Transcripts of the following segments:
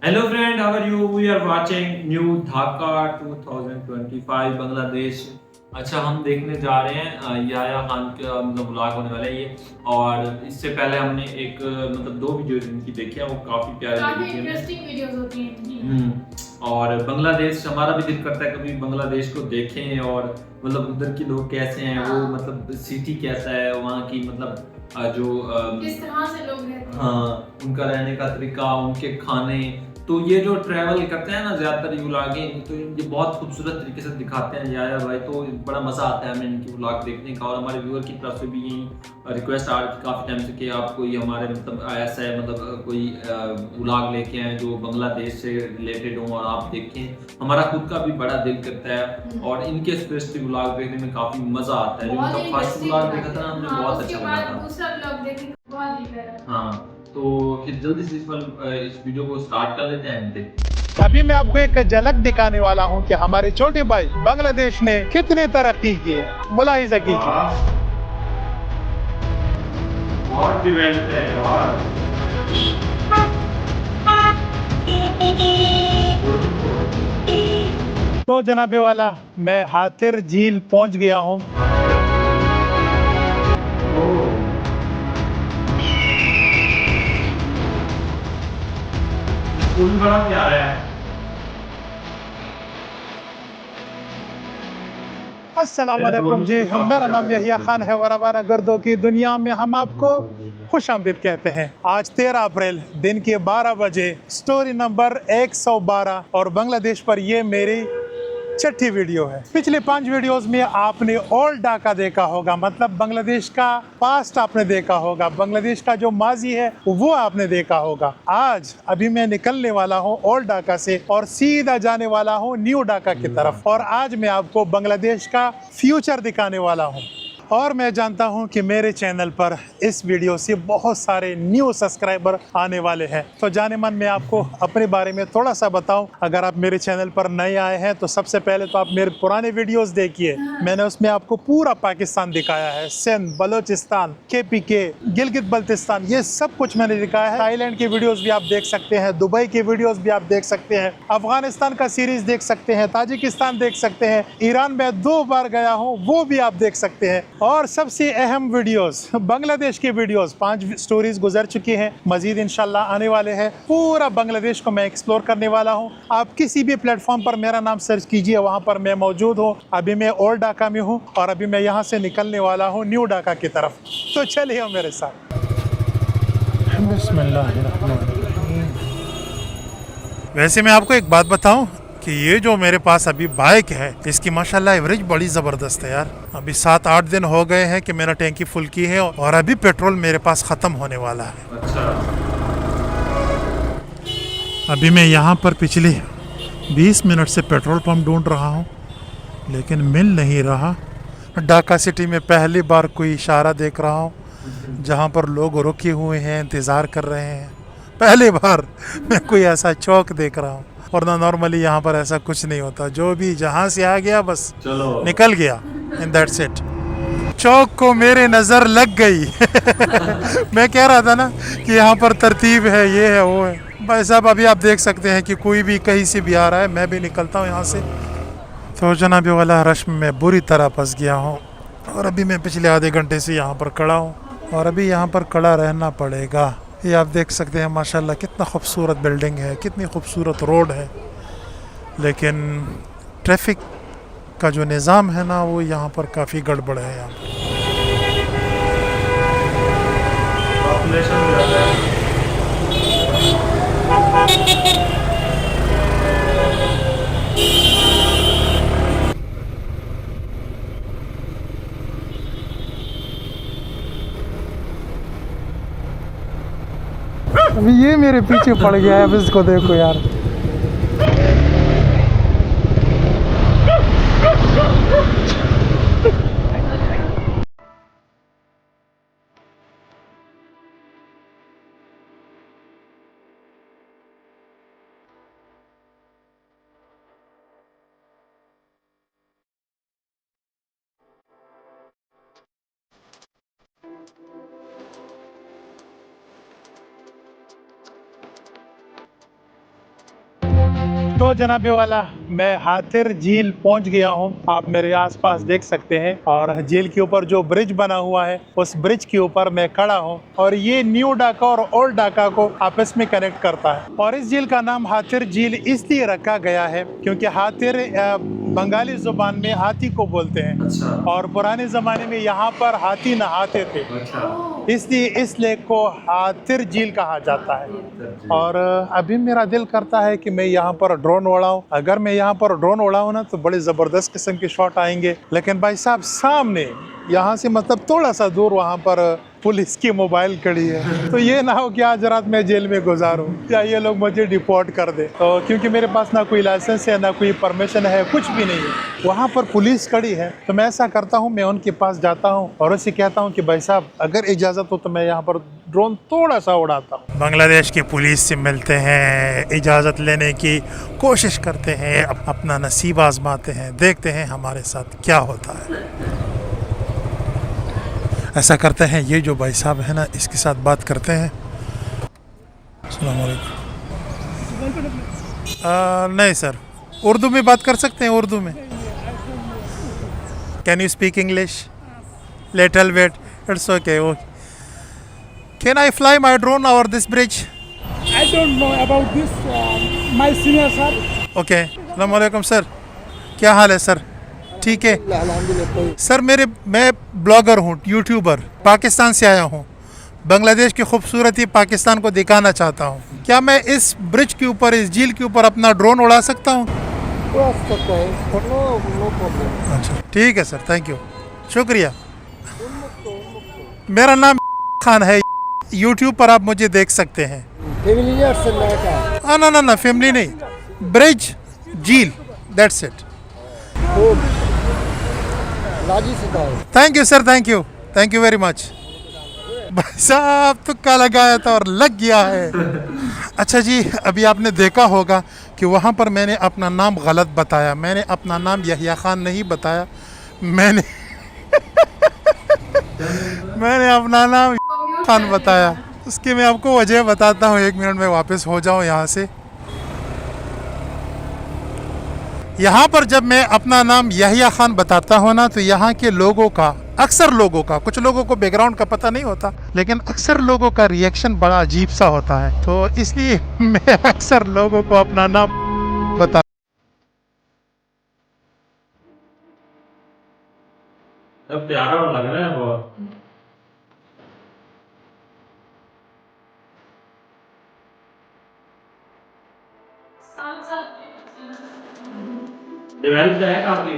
Hello friend, how are you? We are watching New Dhaka 2025 Bangladesh. अच्छा, हम देखने जा रहे हैं याया खान का मतलब व्लॉग होने वाला है ये। और इससे पहले हमने एक मतलब दो वीडियो इनकी देखी है, वो काफी प्यारी काफी लगी थी हमें। इंटरेस्टिंग वीडियोस होती हैं इनकी। और बांग्लादेश हमारा भी दिल करता है कभी बांग्लादेश को देखें, और मतलब उधर के लोग कैसे हैं, वो हाँ। मतलब सिटी कैसा है वहाँ की, मतलब जो किस तरह से लोग रहते हैं। हाँ, उनका रहने का तरीका, उनके खाने। तो ये जो ट्रैवल करते हैं ना ज्यादातर ये व्लॉगे, तो ये बहुत खूबसूरत तरीके से दिखाते हैं याया भाई, तो बड़ा मजा आता है हमें इनकी व्लॉग देखने का। और हमारे व्यूअर की तरफ से भी यही रिक्वेस्ट आ रही थी काफी टाइम से कि आप कोई हमारे मतलब ऐसा है मतलब कोई व्लॉग लेके आए जो बांग्लादेश से रिलेटेड हो और आप देखें। हमारा खुद का भी बड़ा दिल करता है और इनके स्पेशली व्लॉग देखने में काफी मजा आता है। जो बहुत उनका फर्स्ट इंटरेस्टिंग व्लॉग देखा बनाते था ना हैं। हमने, हाँ, बहुत उसके अच्छा लगा बाद था। दूसरा ब्लॉग देखने के बहुत ही प्यारा। हाँ, तो फिर जल्दी से इस वीडियो को स्टार्ट कर लेते हैं। अभी मैं आपको एक झलक दिखाने वाला हूं कि हमारे छोटे भाई बांग्लादेश ने कितनी तरक्की की है। मुलाहिजा कीजिए। बहुत डिवेल्प है यार। तो जनाबे वाला, मैं हाथिर झील पहुंच गया हूं। स्कूल बड़ा प्यारा है। अस्सलाम वालेकुम जी, मेरा नाम यहिया खान है और हमारा गर्दों की दुनिया में हम आपको खुश आमदीद कहते हैं। आज 13 अप्रैल दिन के 12 बजे, स्टोरी नंबर 112 और बांग्लादेश पर ये मेरी छठी वीडियो है। पिछले 5 वीडियोस में आपने ओल्ड ढाका देखा होगा, मतलब बांग्लादेश का पास्ट आपने देखा होगा, बांग्लादेश का जो माजी है वो आपने देखा होगा। आज अभी मैं निकलने वाला हूँ ओल्ड ढाका से और सीधा जाने वाला हूँ न्यू ढाका की तरफ। और आज मैं आपको बांग्लादेश का फ्यूचर दिखाने वाला हूँ। और मैं जानता हूं कि मेरे चैनल पर इस वीडियो से बहुत सारे न्यू सब्सक्राइबर आने वाले हैं। तो जाने मन मैं आपको अपने बारे में थोड़ा सा बताऊं। अगर आप मेरे चैनल पर नए आए हैं तो सबसे पहले तो आप मेरे पुराने वीडियोस देखिए। मैंने उसमें आपको पूरा पाकिस्तान दिखाया है, सिंध, बलोचिस्तान, KPK, गिलगित बल्तिस्तान, ये सब कुछ मैंने दिखाया है। थाईलैंड की वीडियोस भी आप देख सकते हैं, दुबई की वीडियोस भी आप देख सकते हैं, अफगानिस्तान का सीरीज देख सकते हैं, ताजिकिस्तान देख सकते हैं, ईरान में 2 बार गया हूँ वो भी आप देख सकते हैं। और सबसे अहम वीडियोस बांग्लादेश की वीडियोस, 5 स्टोरीज गुजर चुकी हैं, मजीद इंशाल्लाह आने वाले हैं। पूरा बांग्लादेश को मैं एक्सप्लोर करने वाला हूं। आप किसी भी प्लेटफॉर्म पर मेरा नाम सर्च कीजिए, वहां पर मैं मौजूद हूं। अभी मैं ओल्ड ढाका में हूं और अभी मैं यहां से निकलने वाला हूं न्यू ढाका की तरफ। तो चलिए मेरे साथ। बिस्मिल्लाहिर्रहमानिर्रहीम। वैसे मैं आपको एक बात बताऊं कि ये जो मेरे पास अभी बाइक है, इसकी माशाल्लाह एवरेज बड़ी ज़बरदस्त है यार। अभी 7-8 दिन हो गए हैं कि मेरा टैंकी फुल की है और अभी पेट्रोल मेरे पास ख़त्म होने वाला है। अच्छा, अभी मैं यहाँ पर पिछले 20 मिनट से पेट्रोल पंप ढूंढ रहा हूँ, लेकिन मिल नहीं रहा। ढाका सिटी में पहली बार कोई इशारा देख रहा हूँ जहाँ पर लोग रुके हुए हैं, इंतज़ार कर रहे हैं। पहली बार मैं कोई ऐसा चौक देख रहा हूँ, वरना नॉर्मली यहाँ पर ऐसा कुछ नहीं होता। जो भी जहाँ से आ गया बस चलो निकल गया, इन दैट्स इट। चौक को मेरे नज़र लग गई। मैं कह रहा था ना कि यहाँ पर तरतीब है, ये है, वो है। भाई साहब अभी आप देख सकते हैं कि कोई भी कहीं से भी आ रहा है। मैं भी निकलता हूँ यहाँ से। तो जनाबी वाला रश में मैं बुरी तरह फंस गया हूँ और अभी मैं पिछले आधे घंटे से यहाँ पर खड़ा हूँ और अभी यहाँ पर खड़ा रहना पड़ेगा। ये आप देख सकते हैं माशाल्लाह कितना खूबसूरत बिल्डिंग है, कितनी खूबसूरत रोड है, लेकिन ट्रैफिक का जो निज़ाम है ना वो यहाँ पर काफ़ी गड़बड़ है। यहाँ पर पॉपुलेशन ज़्यादा है। अभी ये मेरे पीछे पड़ गया है, अब इसको देखो यार। तो जनाबे वाला मैं हाथिर झील पहुंच गया हूं। आप मेरे आसपास देख सकते हैं और झील के ऊपर जो ब्रिज बना हुआ है उस ब्रिज के ऊपर मैं खड़ा हूं और ये न्यू ढाका और ओल्ड ढाका को आपस में कनेक्ट करता है। और इस झील का नाम हाथिर झील इसलिए रखा गया है क्योंकि हाथिर बंगाली जुबान में हाथी को बोलते हैं। अच्छा। और पुराने जमाने में यहाँ पर हाथी नहाते थे, अच्छा। इसलिए इस लेक को हाथिर झील कहा जाता है। और अभी मेरा दिल करता है कि मैं यहाँ पर ड्रोन उड़ाऊं। अगर मैं यहाँ पर ड्रोन उड़ाऊं ना तो बड़े ज़बरदस्त किस्म के शॉट आएंगे। लेकिन भाई साहब सामने यहाँ से मतलब थोड़ा सा दूर वहाँ पर पुलिस की मोबाइल खड़ी है, तो ये ना हो कि आज रात मैं जेल में गुजारूं या ये लोग मुझे डिपोर्ट कर दे। तो क्योंकि मेरे पास ना कोई लाइसेंस है ना कोई परमिशन है, कुछ भी नहीं है। वहाँ पर पुलिस खड़ी है तो मैं ऐसा करता हूँ, मैं उनके पास जाता हूँ और उससे कहता हूँ कि भाई साहब अगर इजाज़त हो तो मैं यहाँ पर ड्रोन थोड़ा सा उड़ाता हूँ। बांग्लादेश की पुलिस से मिलते हैं, इजाज़त लेने की कोशिश करते हैं, अपना नसीब आजमाते हैं, देखते हैं हमारे साथ क्या होता है। ऐसा करते हैं, ये जो भाई साहब है ना इसके साथ बात करते हैं। अस्सलाम वालेकुम। नहीं सर, उर्दू में बात कर सकते हैं, उर्दू में। Can you speak English little bit? It's okay. Can I fly my drone over this bridge? I don't know about this. My senior sir. Okay. अस्सलाम वालेकुम सर, क्या हाल है सर? ठीक है सर, मैं ब्लॉगर हूँ, यूट्यूबर, पाकिस्तान से आया हूँ। बांग्लादेश की खूबसूरती पाकिस्तान को दिखाना चाहता हूँ। क्या मैं इस ब्रिज के ऊपर, इस झील के ऊपर अपना ड्रोन उड़ा सकता हूँ? अच्छा ठीक है सर, थैंक यू, शुक्रिया। मेरा नाम खान है, यूट्यूब पर आप मुझे देख सकते हैं। ना ना ना, फैमिली नहीं, ब्रिज, झील, that's it. Thank you sir, thank you very much. भाई साहब तुक्का लगाया था और लग गया है। अच्छा जी, अभी आपने देखा होगा कि वहाँ पर मैंने अपना नाम गलत बताया। मैंने अपना नाम यहिया खान नहीं बताया, मैंने मैंने अपना नाम खान बताया। उसकी मैं आपको वजह बताता हूँ, 1 मिनट में वापस हो जाऊँ यहाँ से। यहाँ पर जब मैं अपना नाम यहिया खान बताता हूँ ना तो यहाँ के लोगों का, अक्सर लोगों का, कुछ लोगों को बैकग्राउंड का पता नहीं होता, लेकिन अक्सर लोगों का रिएक्शन बड़ा अजीब सा होता है। तो इसलिए मैं अक्सर लोगों को अपना नाम बता। अब प्यारा लग रहा है बहुत। इवेंट है काफी।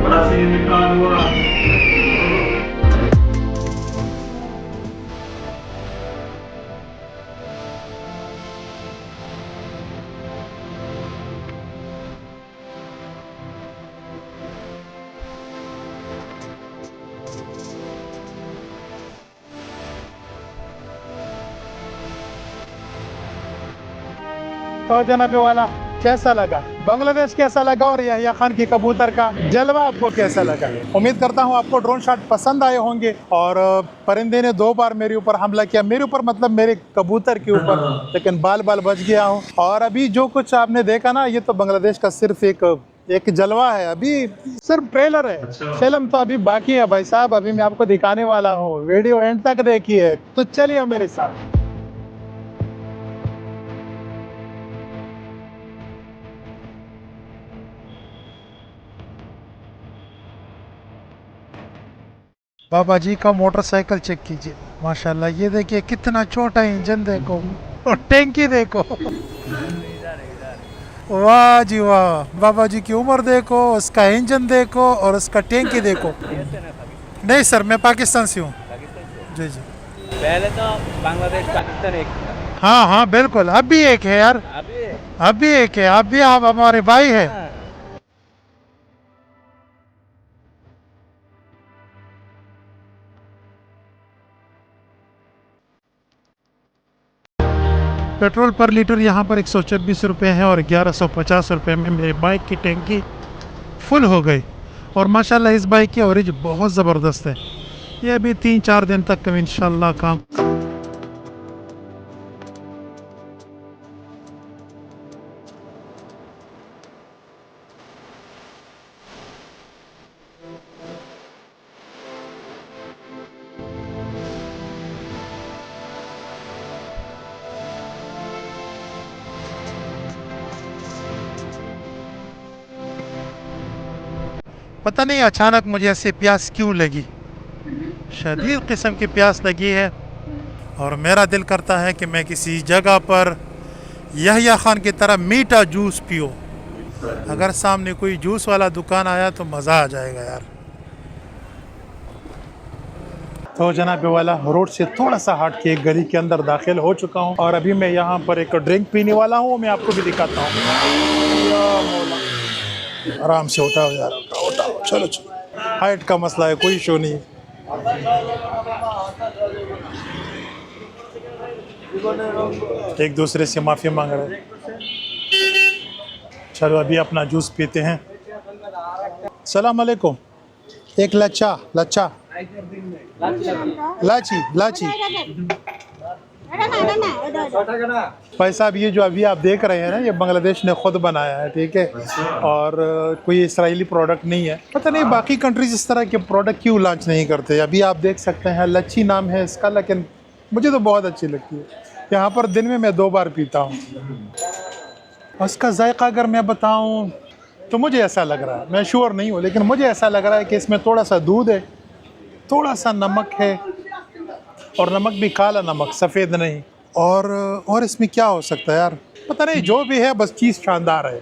बड़ा सीन निकाल हुआ। तो जनाबे वाला कैसा लगा, बांग्लादेश कैसा लगा और यहिया खान की कबूतर का जलवा आपको कैसा लगा? उम्मीद करता हूँ आपको ड्रोन शॉट पसंद आए होंगे। और परिंदे ने 2 बार मेरे ऊपर हमला किया, मेरे ऊपर मतलब मेरे कबूतर के ऊपर, लेकिन बाल बच गया हूँ। और अभी जो कुछ आपने देखा ना, ये तो बांग्लादेश का सिर्फ एक जलवा है, अभी सिर्फ ट्रेलर है। अच्छा। फिल्म तो अभी बाकी है भाई साहब, अभी मैं आपको दिखाने वाला हूँ। वीडियो एंड तक देखिए, तो चलिए मेरे साथ। बाबा जी का मोटरसाइकिल चेक कीजिए, माशाल्लाह। ये देखिए कितना छोटा इंजन देखो और टैंकी देखो। वाह जी वाह, बाबा जी की उम्र देखो, उसका इंजन देखो और उसका टैंकी देखो। नहीं सर, मैं पाकिस्तान से हूँ। जी जी। पहले तो बांग्लादेश पाकिस्तान एक था। हाँ हाँ बिल्कुल, अब भी एक है यार, अब भी एक है, अब भी आप हमारे भाई है। पेट्रोल पर लीटर यहाँ पर 126 रुपये है और 1150 रुपये में मेरे बाइक की टैंकी फुल हो गई। और माशाल्लाह इस बाइक की एवरेज बहुत ज़बरदस्त है। ये अभी 3-4 दिन तक इंशाल्लाह काम। पता नहीं अचानक मुझे ऐसे प्यास क्यों लगी, शदीद किस्म की प्यास लगी है और मेरा दिल करता है कि मैं किसी जगह पर यहया खान की तरह मीठा जूस पियो। अगर सामने कोई जूस वाला दुकान आया तो मज़ा आ जाएगा यार। तो जनाब वाला रोड से थोड़ा सा हट के एक गली के अंदर दाखिल हो चुका हूँ और अभी मैं यहाँ पर एक ड्रिंक पीने वाला हूँ, मैं आपको भी दिखाता हूँ। आराम से उठाओ यार, उठाओ, चलो चलो। हाइट का मसला है, कोई इशू नहीं। एक दूसरे से माफ़ी मांग रहे हैं। चलो अभी अपना जूस पीते हैं। सलाम अलैकुम। एक लच्छा लच्छा लाची लाची पैसा। अब ये जो अभी आप देख रहे हैं ना, ये बांग्लादेश ने खुद बनाया है, ठीक है, और कोई इसराइली प्रोडक्ट नहीं है। पता नहीं बाकी कंट्रीज इस तरह के प्रोडक्ट क्यों लॉन्च नहीं करते। अभी आप देख सकते हैं लच्छी नाम है इसका, लेकिन मुझे तो बहुत अच्छी लगती है। यहाँ पर दिन में मैं 2 बार पीता हूँ। उसका जायका अगर मैं बताऊँ तो मुझे ऐसा लग रहा है, मैं श्योर नहीं हूँ, लेकिन मुझे ऐसा लग रहा है कि इसमें थोड़ा सा दूध है, थोड़ा सा नमक है, और नमक भी काला नमक, सफ़ेद नहीं। और इसमें क्या हो सकता है यार, पता नहीं, जो भी है बस चीज़ शानदार है।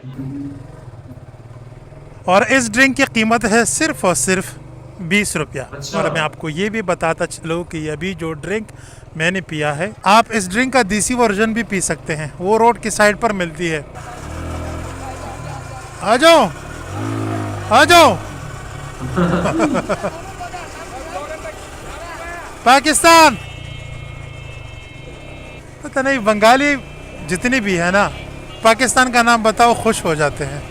और इस ड्रिंक की कीमत है सिर्फ़ और सिर्फ 20 रुपया। और मैं आपको ये भी बताता चलूँ कि अभी जो ड्रिंक मैंने पिया है, आप इस ड्रिंक का देसी वर्जन भी पी सकते हैं, वो रोड की साइड पर मिलती है। आ जाओ आ जाओ। पाकिस्तान, पता नहीं बंगाली जितनी भी है ना, पाकिस्तान का नाम बताओ खुश हो जाते हैं।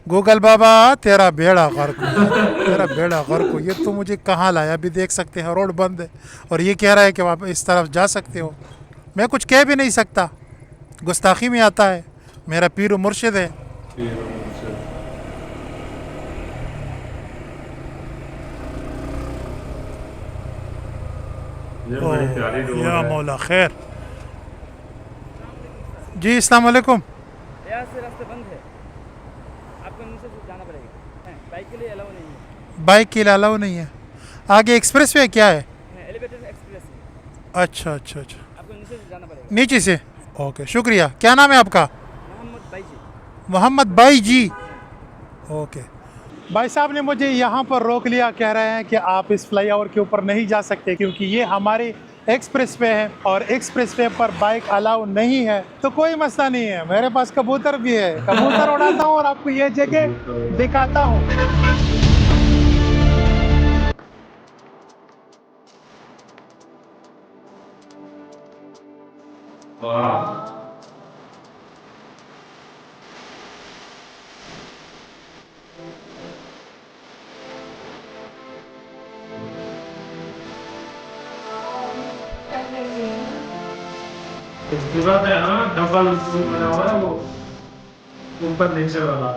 गूगल बाबा तेरा बेड़ा गर्क हो, तेरा बेड़ा गर्क हो। ये तो मुझे कहाँ लाया, अभी देख सकते हैं रोड बंद है और ये कह रहा है कि आप इस तरफ जा सकते हो। मैं कुछ कह भी नहीं सकता, गुस्ताखी में आता है। मेरा पीर मुर्शिद है। या मौला खैर जी। अस्सलाम वालेकुम। यहाँ से रास्ते बंद है, आपको नीचे से जाना पड़ेगा। बाइक के लिए अलाउ नहीं है। बाइक के लिए अलाउ नहीं है। आगे एक्सप्रेस वे क्या है? एलिवेटेड एक्सप्रेस है। अच्छा अच्छा अच्छा, आपको नीचे से जाना पड़ेगा। नीचे से। ओके शुक्रिया। क्या नाम है आपका? मोहम्मद भाई जी। मोहम्मद भाई जी। ओके। भाई साहब ने मुझे यहाँ पर रोक लिया, कह रहे हैं कि आप इस फ्लाईओवर के ऊपर नहीं जा सकते क्योंकि ये हमारे एक्सप्रेस वे है और एक्सप्रेस वे पर बाइक अलाउ नहीं है। तो कोई मसला नहीं है, मेरे पास कबूतर भी है, कबूतर उड़ाता हूँ और आपको ये जगह दिखाता हूँ। बात है ना, डबल बना हुआ है वो ऊपर नीचे वाला।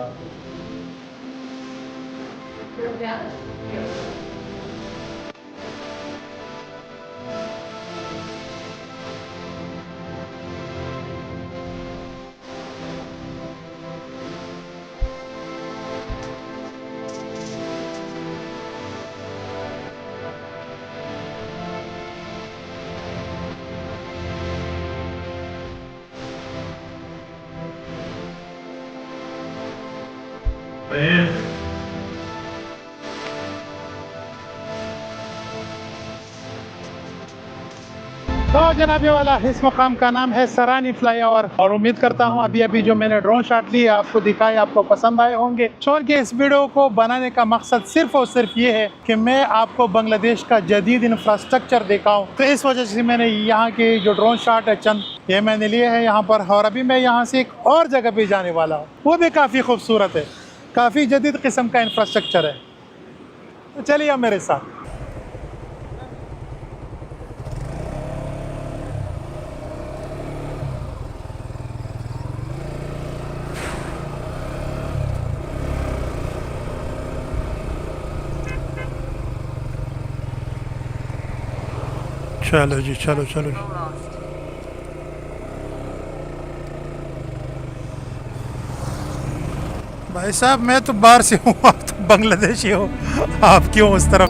तो जनाबे वाला इस मुकाम का नाम है सरानी फ्लाईओवर और उम्मीद करता हूँ अभी अभी जो मैंने ड्रोन शॉट लिए आपको दिखाए, आपको पसंद आए होंगे। छोड़ के इस वीडियो को बनाने का मकसद सिर्फ और सिर्फ ये है कि मैं आपको बांग्लादेश का जदीद इंफ्रास्ट्रक्चर दिखाऊं। तो इस वजह से मैंने यहाँ के जो ड्रोन शॉट है चंद ये मैंने लिए हैं यहाँ पर। और अभी मैं यहाँ से एक और जगह पे जाने वाला हूँ, वो भी काफ़ी खूबसूरत है। काफ़ी जदीद किस्म का इंफ्रास्ट्रक्चर है। तो चलिए आप मेरे साथ। चलो जी, चलो चलो। भाई साहब मैं तो बाहर से हूँ, आप तो बांग्लादेशी हो, आप क्यों उस तरफ?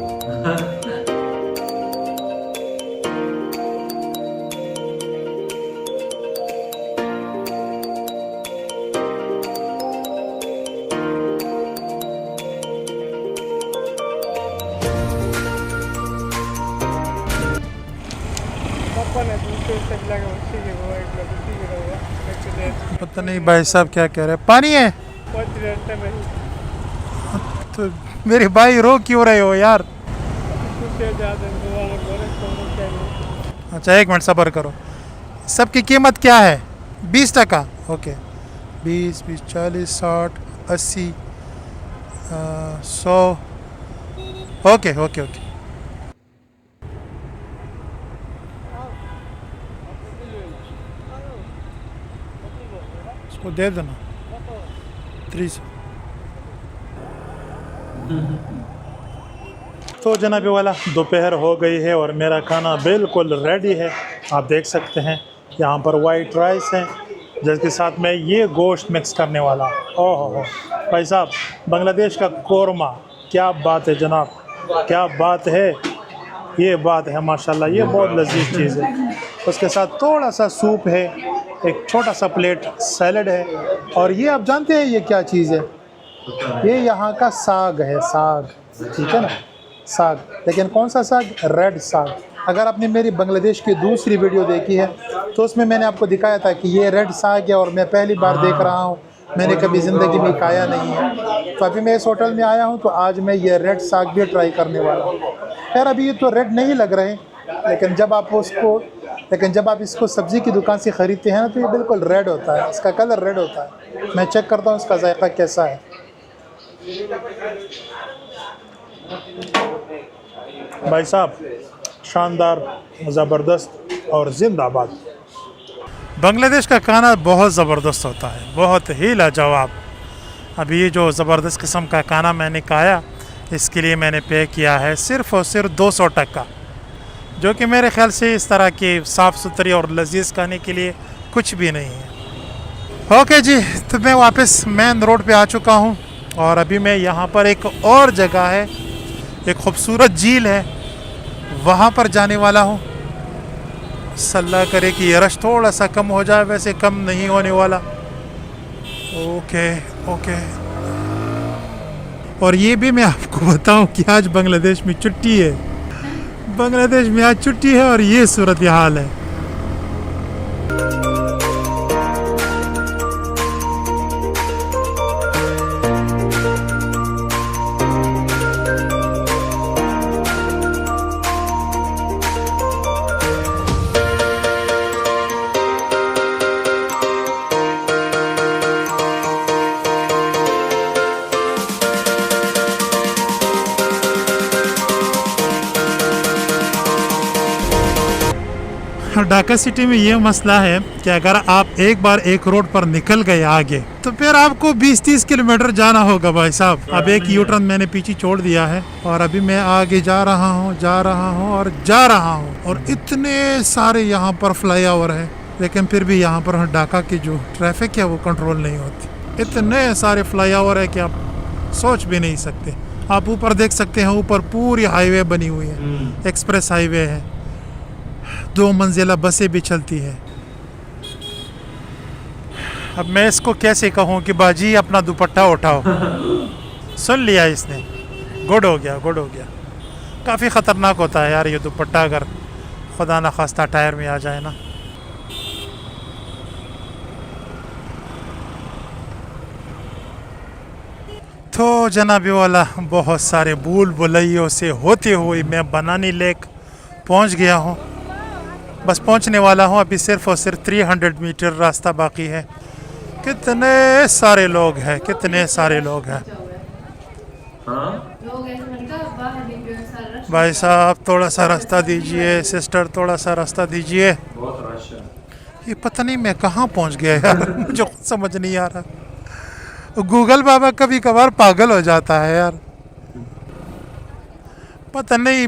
पता नहीं भाई साहब क्या कह रहे हैं। पानी है तो मेरे भाई रो क्यों रहे हो यार? अच्छा 1 मिनट सब्र करो। सबकी कीमत क्या है? 20 टका। ओके 20 20 40 60 80 100। Okay okay okay. इसको दे देना 300। तो जनाबी वाला दोपहर हो गई है और मेरा खाना बिल्कुल रेडी है। आप देख सकते हैं यहाँ पर वाइट राइस है जिसके साथ में ये गोश्त मिक्स करने वाला। ओहो भाई साहब, बांग्लादेश का कोरमा, क्या बात है जनाब, क्या बात है, ये बात है माशाल्लाह, ये बहुत लजीज चीज़ है। उसके साथ थोड़ा सा सूप है, एक छोटा सा प्लेट सैलड है, और ये आप जानते हैं ये क्या चीज़ है? ये यहाँ का साग है, साग, ठीक है ना, साग। लेकिन कौन सा साग? रेड साग। अगर आपने मेरी बांग्लादेश की दूसरी वीडियो देखी है तो उसमें मैंने आपको दिखाया था कि ये रेड साग है और मैं पहली बार देख रहा हूँ, मैंने कभी ज़िंदगी में खाया नहीं है। तो अभी मैं इस होटल में आया हूँ तो आज मैं ये रेड साग भी ट्राई करने वाला हूँ। खैर अभी ये तो रेड नहीं लग रहे, लेकिन जब आप इसको सब्ज़ी की दुकान से ख़रीदते हैं ना तो ये बिल्कुल रेड होता है, इसका कलर रेड होता है। मैं चेक करता हूँ इसका जायका कैसा है। भाई साहब शानदार, ज़बरदस्त और जिंदाबाद। बांग्लादेश का खाना बहुत ज़बरदस्त होता है, बहुत ही लाजवाब। अभी ये जो ज़बरदस्त किस्म का खाना मैंने खाया, इसके लिए मैंने पे किया है सिर्फ़ और सिर्फ 200 टका, जो कि मेरे ख्याल से इस तरह की साफ़ सुथरी और लजीज खाने के लिए कुछ भी नहीं है। ओके जी, तो मैं वापस मेन रोड पे आ चुका हूँ और अभी मैं यहाँ पर एक और जगह है, एक खूबसूरत झील है, वहाँ पर जाने वाला हूँ। सल्ला करे कि ये रश थोड़ा सा कम हो जाए, वैसे कम नहीं होने वाला। Okay okay. और ये भी मैं आपको बताऊं कि आज बांग्लादेश में छुट्टी है, बांग्लादेश में आज छुट्टी है और ये सूरत हाल है। ढाका सिटी में ये मसला है कि अगर आप एक बार एक रोड पर निकल गए आगे तो फिर आपको 20-30 किलोमीटर जाना होगा भाई साहब। अब एक यू टर्न मैंने पीछे छोड़ दिया है और अभी मैं आगे जा रहा हूँ और इतने सारे यहाँ पर फ्लाईओवर है, लेकिन फिर भी यहाँ पर ढाका की जो ट्रैफिक है वो कंट्रोल नहीं होती। इतने सारे फ्लाईओवर है कि आप सोच भी नहीं सकते। आप ऊपर देख सकते हैं, ऊपर पूरी हाईवे बनी हुई है, एक्सप्रेस हाईवे है, 2 मंजिला बसें भी चलती है। अब मैं इसको कैसे कहूँ कि बाजी अपना दुपट्टा उठाओ। सुन लिया इसने, गुड हो गया। काफ़ी ख़तरनाक होता है यार ये दुपट्टा, अगर खुदा ना खास्ता टायर में आ जाए ना। तो जनाबी वाला बहुत सारे भूल भुलैयों से होते हुए मैं बनानी लेक पहुँच गया हूँ। बस पहुंचने वाला हूं, अभी सिर्फ और सिर्फ 300 मीटर रास्ता बाकी है। कितने सारे लोग हैं। हाँ लोग ऐसे लगता है बाहर निकले सारा rush भाई साहब थोड़ा सा रास्ता दीजिए, सिस्टर थोड़ा सा रास्ता दीजिए। बहुत रश है। ये पता नहीं मैं कहाँ पहुँच गया यार, मुझे खुद समझ नहीं आ रहा। गूगल बाबा कभी कभार पागल हो जाता है यार, पता नहीं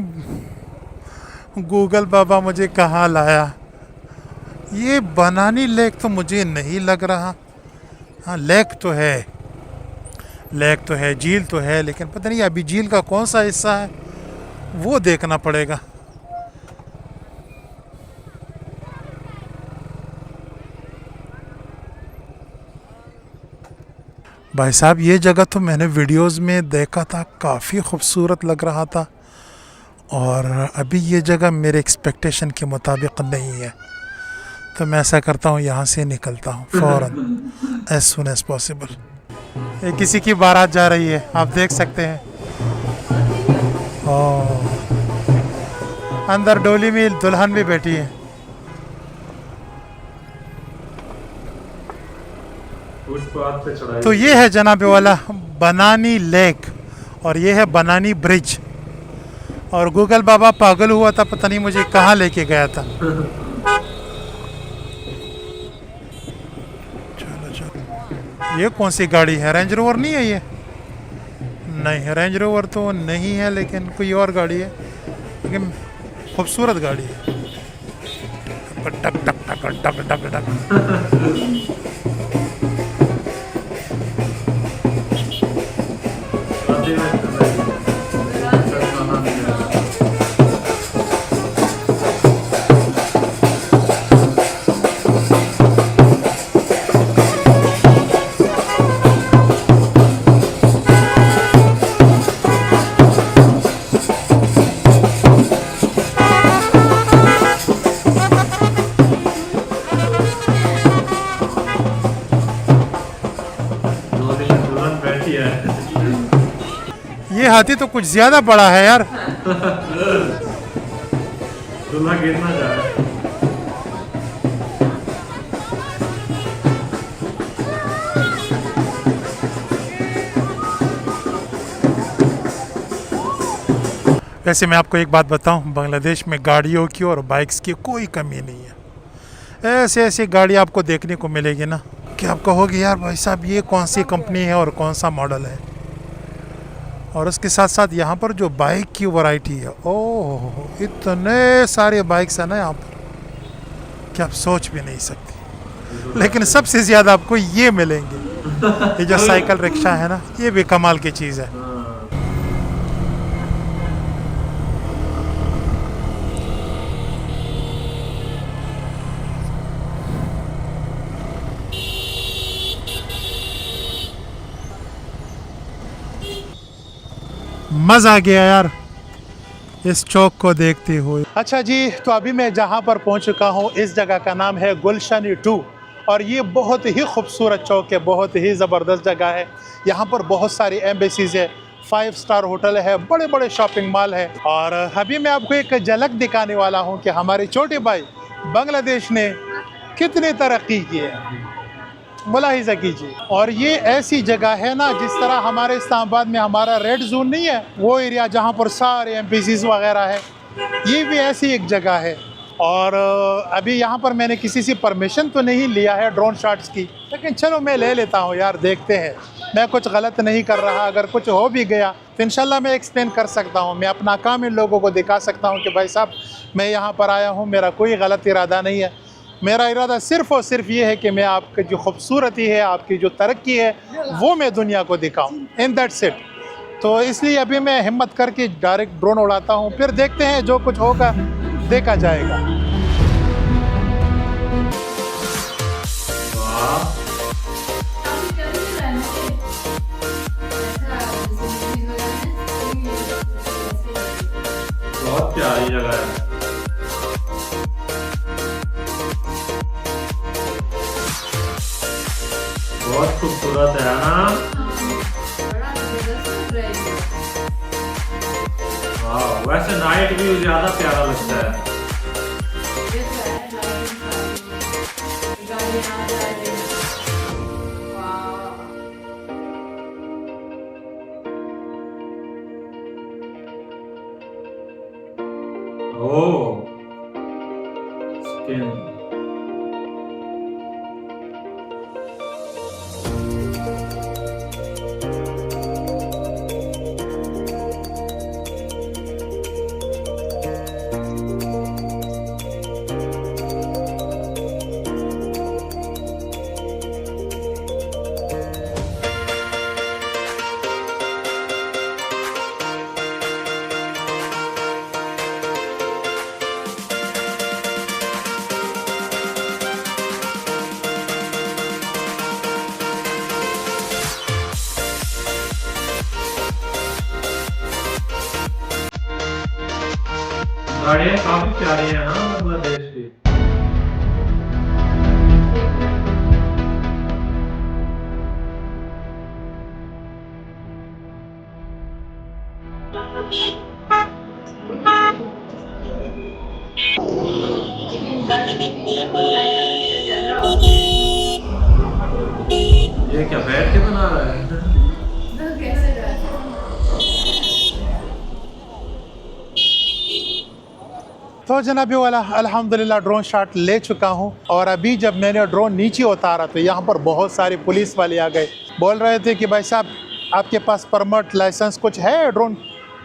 गूगल बाबा मुझे कहाँ लाया। ये बनानी लेक तो मुझे नहीं लग रहा। हाँ लेक तो है, लेक तो है, झील तो है, लेकिन पता नहीं अभी झील का कौन सा हिस्सा है वो देखना पड़ेगा। भाई साहब ये जगह तो मैंने वीडियोस में देखा था, काफ़ी खूबसूरत लग रहा था, और अभी ये जगह मेरे एक्सपेक्टेशन के मुताबिक नहीं है। तो मैं ऐसा करता हूँ यहाँ से निकलता हूँ फ़ौरन, एज सुन एज पॉसिबल। ये किसी की बारात जा रही है, आप देख सकते हैं। ओह, अंदर डोली में दुल्हन भी बैठी है। फुटपाथ पे चढ़ाई। तो ये है जनाब वाला बनानी लेक, और ये है बनानी ब्रिज। और गूगल बाबा पागल हुआ था, पता नहीं मुझे कहाँ लेके गया था। चलो चलो, ये कौन सी गाड़ी है? रेंज रोवर नहीं है ये? नहीं रेंज रोवर तो नहीं है, लेकिन कोई और गाड़ी है, लेकिन खूबसूरत गाड़ी है। टक टक टक टक टक टक। ये हाथी तो कुछ ज्यादा बड़ा है यार। दूल्हा गिरना जा रहा है। वैसे मैं आपको एक बात बताऊं, बांग्लादेश में गाड़ियों की और बाइक्स की कोई कमी नहीं है। ऐसे ऐसी गाड़ी आपको देखने को मिलेगी ना कि आप कहोगे यार भाई साहब ये कौन सी कंपनी है और कौन सा मॉडल है। और उसके साथ साथ यहाँ पर जो बाइक की वैरायटी है, ओह इतने सारे बाइक्स हैं ना यहाँ पर कि आप सोच भी नहीं सकते। लेकिन सबसे ज़्यादा आपको ये मिलेंगे, ये जो साइकिल रिक्शा है ना, ये भी कमाल की चीज़ है। मज़ा आ गया यार इस चौक को देखते हुए। अच्छा जी, तो अभी मैं जहाँ पर पहुँच चुका हूँ, इस जगह का नाम है गुलशन 2, और ये बहुत ही खूबसूरत चौक है, बहुत ही ज़बरदस्त जगह है। यहाँ पर बहुत सारी एम्बेसीज है, 5 स्टार होटल है, बड़े बड़े शॉपिंग मॉल है। और अभी मैं आपको एक झलक दिखाने वाला हूँ कि हमारे छोटे भाई बांग्लादेश ने कितनी तरक्की की है, मुलाहिजा कीजिए। और ये ऐसी जगह है ना, जिस तरह हमारे इस्लामाबाद में हमारा रेड जोन नहीं है, वो एरिया जहाँ पर सारे एमपीसीज वगैरह है, ये भी ऐसी एक जगह है। और अभी यहाँ पर मैंने किसी से परमिशन तो नहीं लिया है ड्रोन शॉट्स की, लेकिन चलो मैं ले लेता हूँ यार, देखते हैं। मैं कुछ गलत नहीं कर रहा, अगर कुछ हो भी गया तो इंशाल्लाह मैं एक्सप्लेन कर सकता हूँ, मैं अपना काम इन लोगों को दिखा सकता हूँ कि भाई साहब मैं यहाँ पर आया हूँ, मेरा कोई गलत इरादा नहीं है। मेरा इरादा सिर्फ़ और सिर्फ ये है कि मैं आपकी जो खूबसूरती है, आपकी जो तरक्की है, वो मैं दुनिया को दिखाऊं, इन दैट्स इट। तो इसलिए अभी मैं हिम्मत करके डायरेक्ट ड्रोन उड़ाता हूं, फिर देखते हैं जो कुछ होगा देखा जाएगा। काफी जल्दी रहा है ना ये। ऐसा चीज़ हो जाए ना, बहुत प्यारी जगह है। बहुत खूबसूरत है ना। बड़ा जबरदस्त लग रहा है ये। वाह, वैसे नाइट व्यू ज्यादा प्यारा लगता है। ये तो है, गाड़ी आ जा रही है। वाह। ओह स्किन गाड़ियाँ काफी प्यारी हैं हाँ बांग्लादेश की। ये क्या बैठ के बना रहा है? तो कैसे रहा? तो जनाबी वाला अल्हम्दुलिल्लाह ड्रोन शॉट ले चुका हूँ और अभी जब मैंने ड्रोन नीचे उतारा तो यहाँ पर बहुत सारे पुलिस वाले आ गए, बोल रहे थे कि भाई साहब आपके पास परमिट लाइसेंस कुछ है, ड्रोन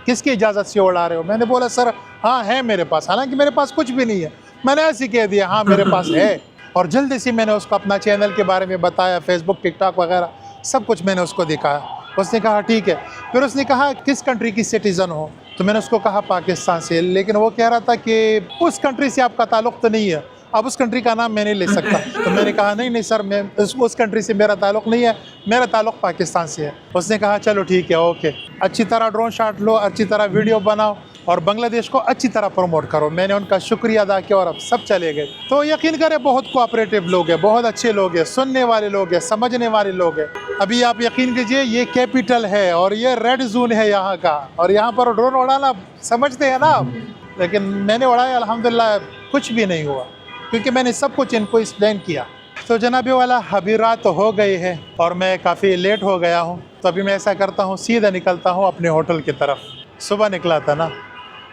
किसकी इजाज़त से उड़ा रहे हो? मैंने बोला सर हाँ है मेरे पास, हालांकि मेरे पास कुछ भी नहीं है। मैंने ऐसे कह दिया हाँ मेरे पास है, और जल्दी से मैंने उसको अपना चैनल के बारे में बताया, फेसबुक टिकटॉक वगैरह सब कुछ मैंने उसको दिखाया। उसने कहा ठीक है। फिर उसने कहा किस कंट्री की सिटीज़न हो? तो मैंने उसको कहा पाकिस्तान से, लेकिन वो कह रहा था कि उस कंट्री से आपका ताल्लुक़ तो नहीं है, अब उस कंट्री का नाम मैं नहीं ले सकता। तो मैंने कहा नहीं सर, मैं उस कंट्री से मेरा ताल्लुक़ नहीं है, मेरा ताल्लुक़ पाकिस्तान से है। उसने कहा चलो ठीक है ओके, अच्छी तरह ड्रोन शॉट लो, अच्छी तरह वीडियो बनाओ और बांग्लादेश को अच्छी तरह प्रमोट करो। मैंने उनका शुक्रिया अदा किया और अब सब चले गए। तो यकीन करें बहुत कोऑपरेटिव लोग हैं, बहुत अच्छे लोग हैं, सुनने वाले लोग हैं, समझने वाले लोग हैं। अभी आप यकीन कीजिए ये कैपिटल है और ये रेड जोन है यहाँ का, और यहाँ पर ड्रोन उड़ाना समझते हैं ना आप, लेकिन मैंने उड़ाया अल्हम्दुलिल्लाह कुछ भी नहीं हुआ क्योंकि मैंने सब कुछ इनको एक्सप्लेन किया। तो जनाबी वाला अभी रात हो गई है और मैं काफ़ी लेट हो गया हूँ, तो अभी मैं ऐसा करता हूँ सीधा निकलता हूँ अपने होटल की तरफ। सुबह निकला था ना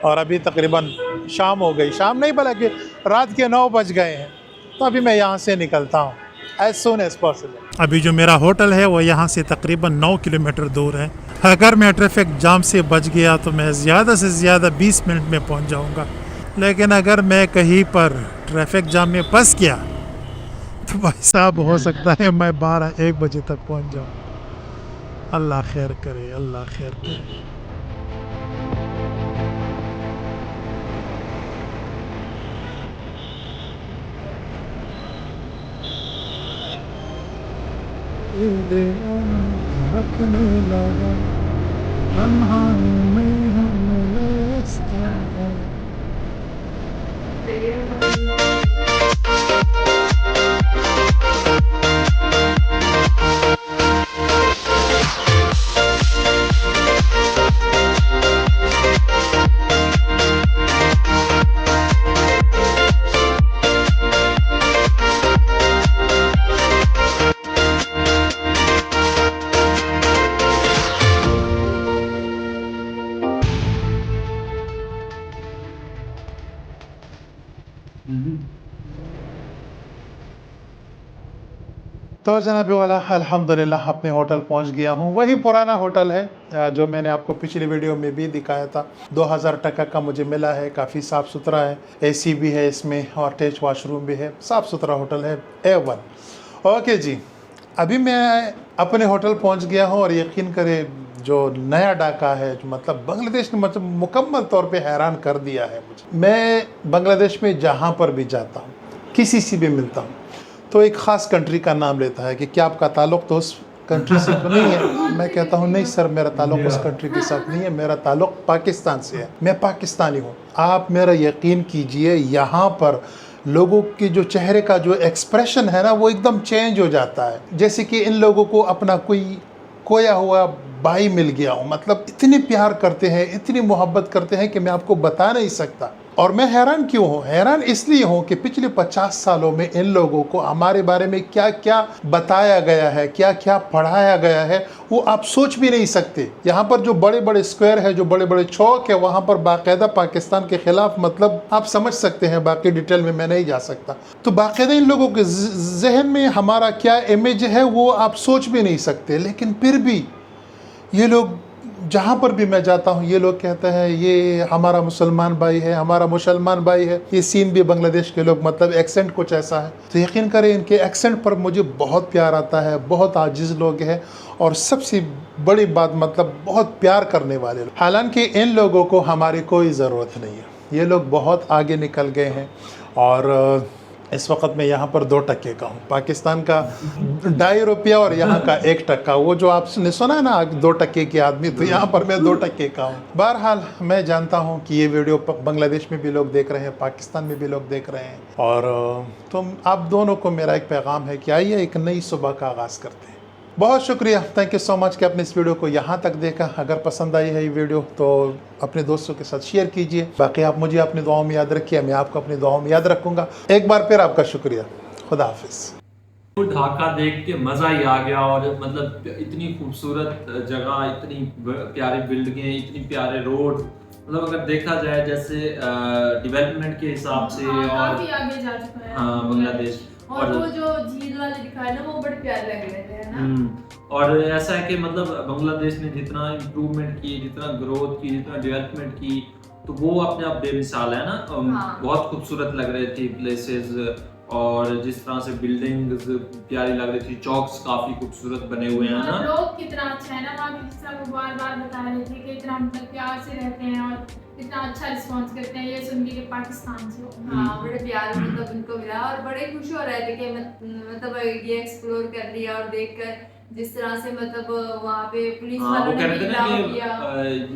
और अभी तकरीबन शाम हो गई, शाम नहीं बल्कि रात के 9 बज गए हैं। तो अभी मैं यहाँ से निकलता हूँ एज सुन एज पॉसिबल। अभी जो मेरा होटल है वो यहाँ से तकरीबन 9 किलोमीटर दूर है। अगर मैं ट्रैफिक जाम से बच गया तो मैं ज़्यादा से ज़्यादा 20 मिनट में पहुँच जाऊँगा, लेकिन अगर मैं कहीं पर ट्रैफिक जाम में फंस गया तो भाई साहब हो सकता है मैं 12-1 बजे तक पहुँच जाऊँ। अल्लाह खैर करे, अल्लाह खैर करे। तो जनाब वाला अल्हम्दुलिल्लाह अपने होटल पहुंच गया हूं। वही पुराना होटल है जो मैंने आपको पिछली वीडियो में भी दिखाया था। 2000 टका का मुझे मिला है, काफ़ी साफ़ सुथरा है, एसी भी है इसमें और अटैच वॉशरूम भी है, साफ़ सुथरा होटल है A1। ओके जी, अभी मैं अपने होटल पहुंच गया हूं और यकीन करें जो नया डाका है, जो मतलब बांग्लादेश ने मतलब मुकम्मल तौर पे हैरान कर दिया है मुझे। मैं बांग्लादेश में जहाँ पर भी जाता हूँ, किसी से भी मिलता हूँ तो एक ख़ास कंट्री का नाम लेता है कि क्या आपका ताल्लुक़ तो उस कंट्री से तो नहीं है? मैं कहता हूँ नहीं सर, मेरा ताल्लुक़ उस कंट्री के साथ नहीं है, मेरा ताल्लुक़ पाकिस्तान से है, मैं पाकिस्तानी हूँ। आप मेरा यकीन कीजिए, यहाँ पर लोगों के जो चेहरे का जो एक्सप्रेशन है ना वो एकदम चेंज हो जाता है, जैसे कि इन लोगों को अपना कोई खोया हुआ भाई मिल गया हो। मतलब इतने प्यार करते हैं, इतनी मोहब्बत करते हैं कि मैं आपको बता नहीं सकता। और मैं हैरान क्यों हूँ? हैरान इसलिए हूँ कि पिछले 50 सालों में इन लोगों को हमारे बारे में क्या क्या बताया गया है, क्या क्या पढ़ाया गया है, वो आप सोच भी नहीं सकते। यहाँ पर जो बड़े बड़े स्क्वायर है, जो बड़े बड़े चौक है, वहाँ पर बाकायदा पाकिस्तान के खिलाफ, मतलब आप समझ सकते हैं, बाकी डिटेल में मैं नहीं जा सकता। तो बाकायदा इन लोगों के जहन में हमारा क्या इमेज है वो आप सोच भी नहीं सकते। लेकिन फिर भी ये लोग, जहाँ पर भी मैं जाता हूँ, ये लोग कहते हैं ये हमारा मुसलमान भाई है, हमारा मुसलमान भाई है। ये सीन भी बांग्लादेश के लोग, मतलब एक्सेंट कुछ ऐसा है। तो यकीन करें इनके एक्सेंट पर मुझे बहुत प्यार आता है। बहुत आजिज़ लोग हैं और सबसे बड़ी बात मतलब बहुत प्यार करने वाले लोग। हालांकि इन लोगों को हमारी कोई ज़रूरत नहीं है। ये लोग बहुत आगे निकल गए हैं। और इस वक्त मैं यहाँ पर 2 टके का हूँ। पाकिस्तान का 2.5 रुपया और यहाँ का 1 टका। वो जो आपने सुना है ना 2 टके के आदमी, तो यहाँ पर मैं 2 टके का हूँ। बहरहाल मैं जानता हूँ कि ये वीडियो बांग्लादेश में भी लोग देख रहे हैं, पाकिस्तान में भी लोग देख रहे हैं। और तुम आप दोनों को मेरा एक पैगाम है कि आइए एक नई सुबह का आगाज़ करते हैं। बहुत शुक्रिया, थैंक यू सो मच कि आपने इस वीडियो को यहाँ तक देखा। अगर पसंद आई है ये वीडियो तो अपने दोस्तों के साथ शेयर कीजिए। बाकी आप मुझे अपनी दुआओं में याद रखिए, मैं आपको अपनी दुआओं में याद रखूँगा। एक बार फिर आपका शुक्रिया। खुदा हाफिज़। तो ढाका देख के मज़ा ही आ गया। और मतलब इतनी खूबसूरत जगह, इतनी प्यारी बिल्डिंगें, इतनी प्यारे रोड, मतलब अगर देखा जाए जैसे डेवलपमेंट के हिसाब से और काफी आगे जा चुका है हाँ बांग्लादेश। और वो जो झील वाले दिखाए ना वो बड़े प्यारे लग रहे थे, है ना। और ऐसा है कि मतलब बांग्लादेश ने जितना इम्प्रूवमेंट की, जितना ग्रोथ की, जितना डेवलपमेंट की, तो वो अपने आप बेमिसाल है ना। बहुत खूबसूरत लग रहे थे प्लेसेस, और जिस तरह से बिल्डिंग्स प्यारी लग रही थी, चौक्स काफी खूबसूरत बने हुए हैं ना। लोग कितना अच्छा है ना वहाँ के, जिस तरह वो बार बार बता रहे थे कि इतना मतलब प्यार से रहते हैं और कितना अच्छा रिस्पांस करते हैं। ये सुन के पाकिस्तान से हाँ बड़े प्यार मतलब उनको मिला और बड़े खुश हो रहे थे कि मतलब ये एक्सप्लोर कर लिया और देखकर जिस तरह से मतलब वहाँ पे पुलिस वालों ने भी अलाउ किया।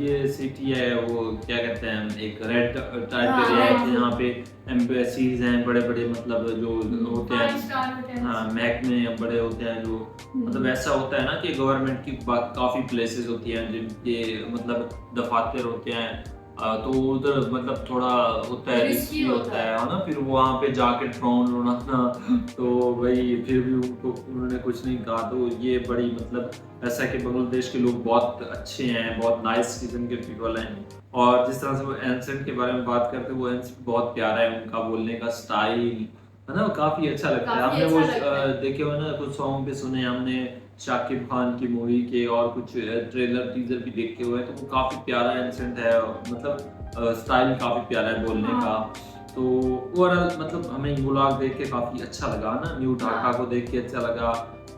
ये सिटी है, वो क्या कहते हैं, एक रेड टाइप एरिया है यहाँ पे एम्बेसीज हैं बड़े बड़े, मतलब जो होते हैं, हाँ महकमे बड़े होते हैं जो, मतलब ऐसा होता है ना कि गवर्नमेंट की काफी प्लेसेस होती हैं जिनके मतलब दफातर होते हैं, तो उधर मतलब थोड़ा होता है, रिस्की होता है ना। फिर वहाँ पे जाके ड्रोन उड़ाना, तो भाई फिर भी उन्होंने कुछ नहीं कहा। तो ये बड़ी मतलब ऐसा है कि बांग्लादेश के लोग बहुत अच्छे हैं, बहुत नाइस किस्म के पीपल हैं। और जिस तरह से वो एंसेंट के बारे में बात करते हैं, वो एंसेंट बहुत प्यारा है, उनका बोलने का स्टाइल है ना, काफी अच्छा लगता है। हमने वो देखे हुए ना, कुछ सॉन्ग पे सुने हमने शाकिब खान की मूवी के, और कुछ ट्रेलर टीजर भी देखे हुए हैं, तो वो काफी प्यारा एंसेंट है, मतलब स्टाइल काफी प्यारा है बोलने का। तो ओवरऑल मतलब हमें ये व्लॉग देख के काफी अच्छा लगा ना, न्यू ढाका को देख के अच्छा लगा,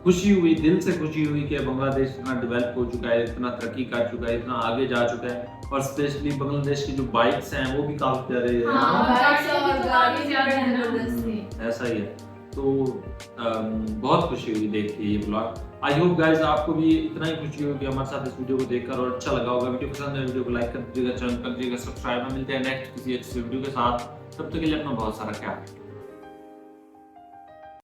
खुशी हुई, दिल से खुशी हुई कि बांग्लादेश इतना डेवलप हो चुका है, इतना तरक्की कर चुका है, इतना आगे जा चुका है। और स्पेशली बांग्लादेश की जो बाइक्स हैं वो भी काफी प्यारे हैं, ऐसा ही है। तो बहुत खुशी हुई देख के ये ब्लॉग। आई होप गाइस आपको भी इतना ही खुशी होगी हमारे साथ इस वीडियो को देखकर, और अच्छा लगा होगा। वीडियो पसंद है वीडियो को लाइक कर दीजिएगा, चैनल कर दीजिएगा सब्सक्राइब। मिलते हैं नेक्स्ट किसी अच्छे वीडियो के साथ, तब तक के लिए अपना बहुत सारा ख्याल रखिए।